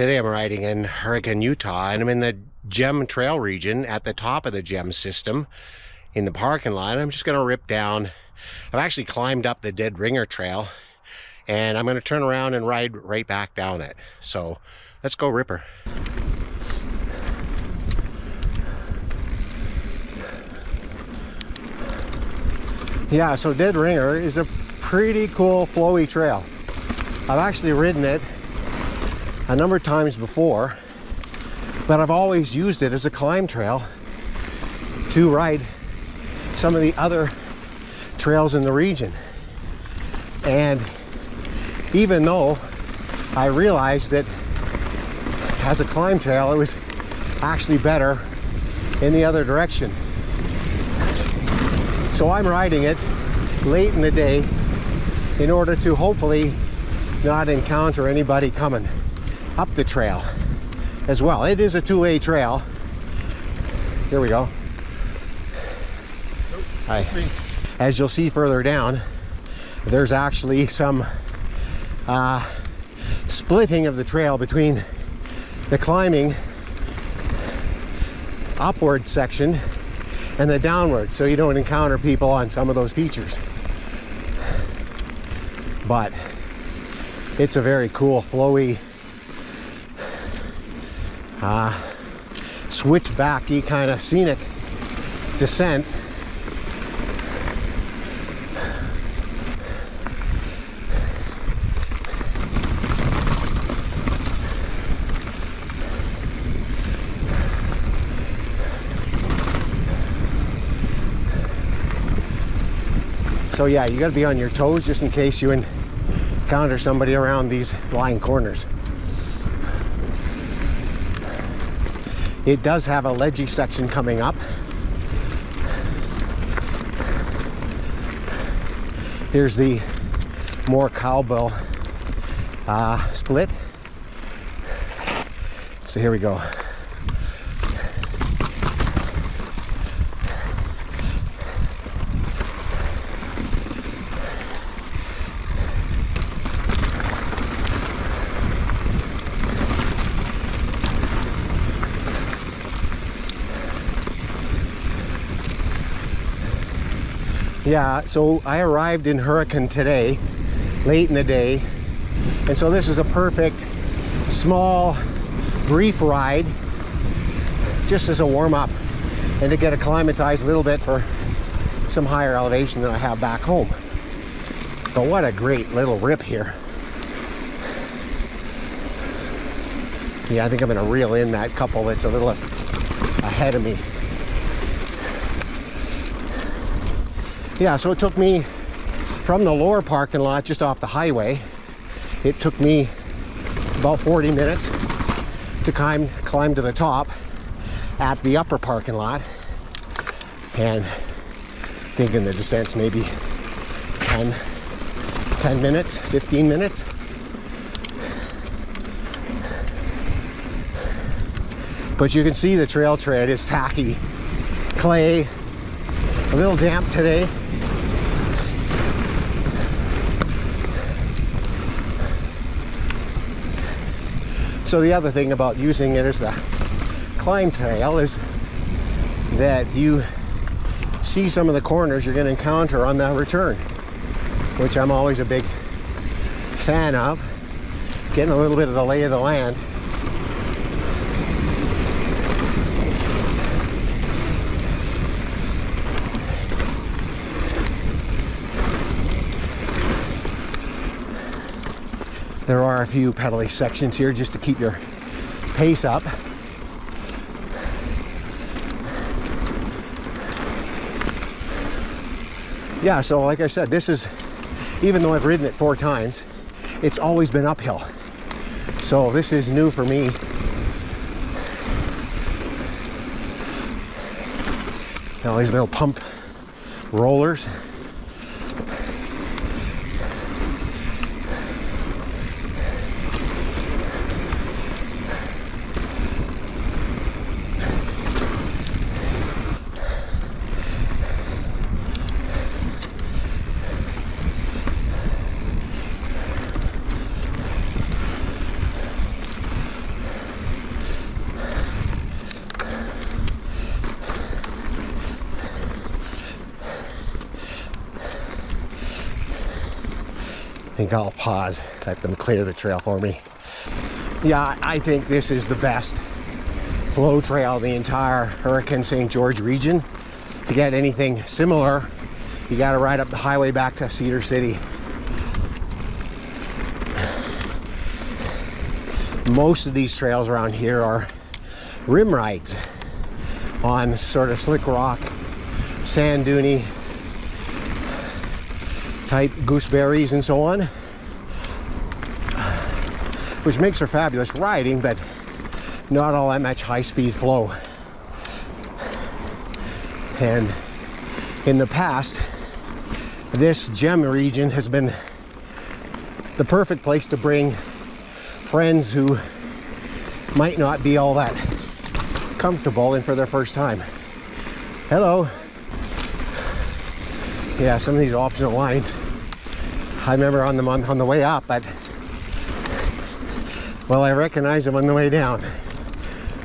Today I'm riding in Hurricane, Utah, and I'm in the Jem Trail region at the top of the Jem system in the parking lot. I'm just going to rip down. I've actually climbed up the Dead Ringer Trail, and I'm going to turn around and ride right back down it. So let's go ripper. Yeah, so Dead Ringer is a pretty cool flowy trail. I've actually ridden it a number of times before, but I've always used it as a climb trail to ride some of the other trails in the region. And even though I realized that as a climb trail it was actually better in the other direction, so I'm riding it late in the day in order to hopefully not encounter anybody coming up the trail as well. It is a two-way trail. Here we go. Hi. As you'll see further down, there's actually some splitting of the trail between the climbing upward section and the downward, so you don't encounter people on some of those features. But it's a very cool flowy switchbacky kind of scenic descent. So yeah, you got to be on your toes just in case you encounter somebody around these blind corners. It does have a ledgy section coming up. Here's the more cowbell split. So here we go. Yeah, so I arrived in Hurricane today, late in the day, and so this is a perfect small, brief ride, just as a warm-up and to get acclimatized a little bit for some higher elevation than I have back home. But what a great little rip here. Yeah, I think I'm gonna reel in that couple that's a little ahead of me. Yeah, so it took me from the lower parking lot just off the highway, it took me about 40 minutes to climb to the top at the upper parking lot, and thinking the descent's maybe 10 minutes, 15 minutes. But you can see the trail tread is tacky, clay, a little damp today. So the other thing about using it as the climb trail is that you see some of the corners you're going to encounter on the return, which I'm always a big fan of, getting a little bit of the lay of the land. There are a few pedally sections here just to keep your pace up. Yeah, so like I said, this is, even though I've ridden it 4 times, it's always been uphill. So this is new for me. All these little pump rollers. think I'll pause, let them clear the trail for me. Yeah, I think this is the best flow trail in the entire Hurricane St. George region. To get anything similar, you got to ride up the highway back to Cedar City. Most of these trails around here are rim rides on sort of slick rock, sand duney type gooseberries and so on, which makes for fabulous riding, but not all that much high-speed flow. And in the past, this Jem region has been the perfect place to bring friends who might not be all that comfortable in for their first time. Hello. Yeah, some of these optional lines, I remember on the way up, but well, I recognize them on the way down.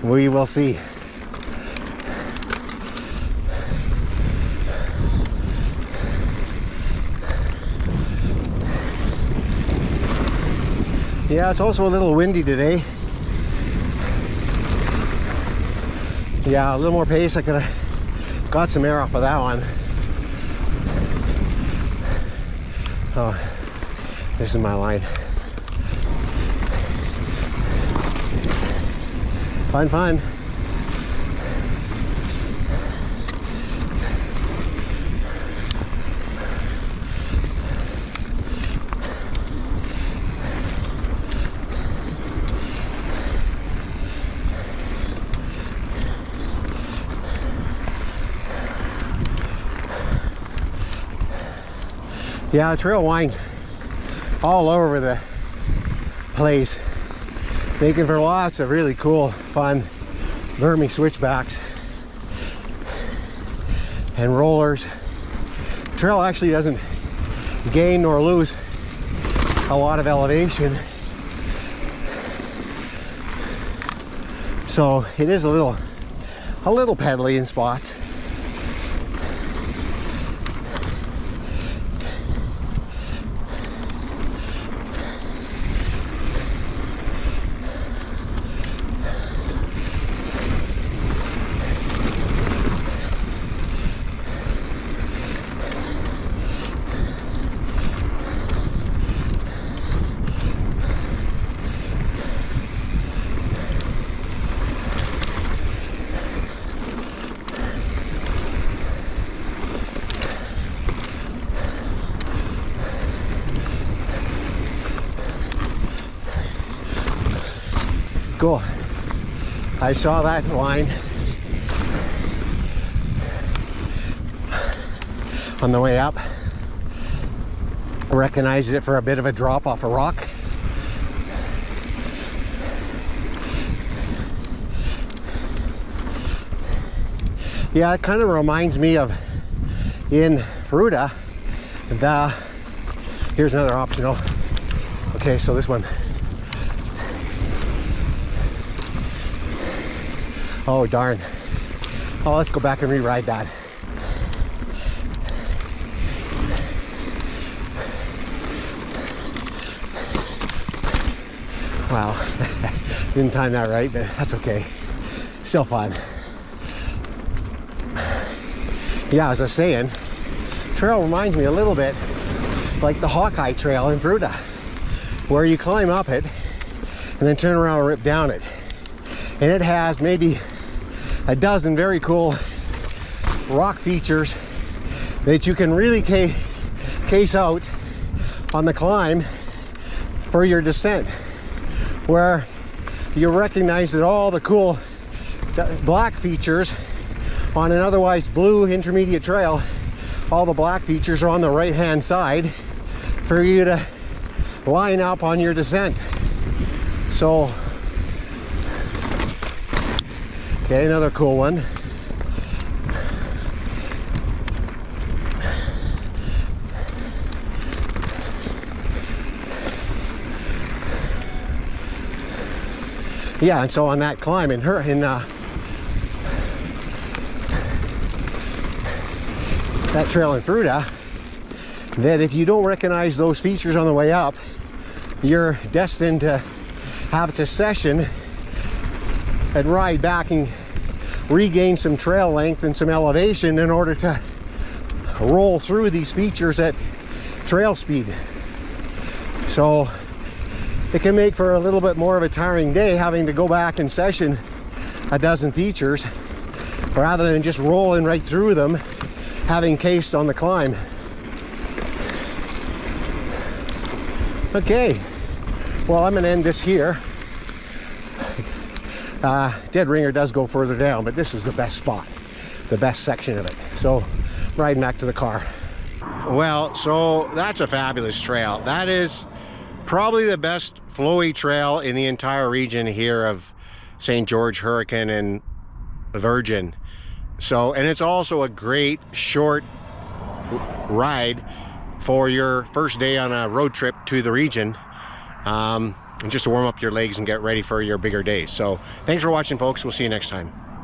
We will see. Yeah, it's also a little windy today. Yeah, a little more pace. I could have got some air off of that one. Oh, this is my line. Fun, fun. Yeah, the trail winds all over the place, making for lots of really cool, fun, vermy switchbacks and rollers. The trail actually doesn't gain nor lose a lot of elevation, so it is a little pedally in spots. Cool. I saw that line on the way up. Recognized it for a bit of a drop off a rock. Yeah, it kind of reminds me of in Fruta. Here's another optional. Okay, so this one. Oh darn. Oh, let's go back and re-ride that. Wow. Didn't time that right, but that's okay. Still fun. Yeah, as I was saying, trail reminds me a little bit like the Hawkeye Trail in Fruta, where you climb up it and then turn around and rip down it. And it has maybe a dozen very cool rock features that you can really case out on the climb for your descent, where you recognize that all the cool black features on an otherwise blue intermediate trail, all the black features are on the right hand side for you to line up on your descent. So okay, another cool one. Yeah, and so on that climb that trail in Fruta, that if you don't recognize those features on the way up, you're destined to have to session and ride back and regain some trail length and some elevation in order to roll through these features at trail speed. So it can make for a little bit more of a tiring day having to go back and session a dozen features rather than just rolling right through them, having cased on the climb. Okay, well, I'm gonna end this here. Dead Ringer does go further down, but this is the best spot, the best section of it. So riding back to the car. Well, so that's a fabulous trail. That is probably the best flowy trail in the entire region here of St. George, Hurricane, and Virgin. So, and it's also a great short ride for your first day on a road trip to the region, and just to warm up your legs and get ready for your bigger days. So thanks for watching, folks. We'll see you next time.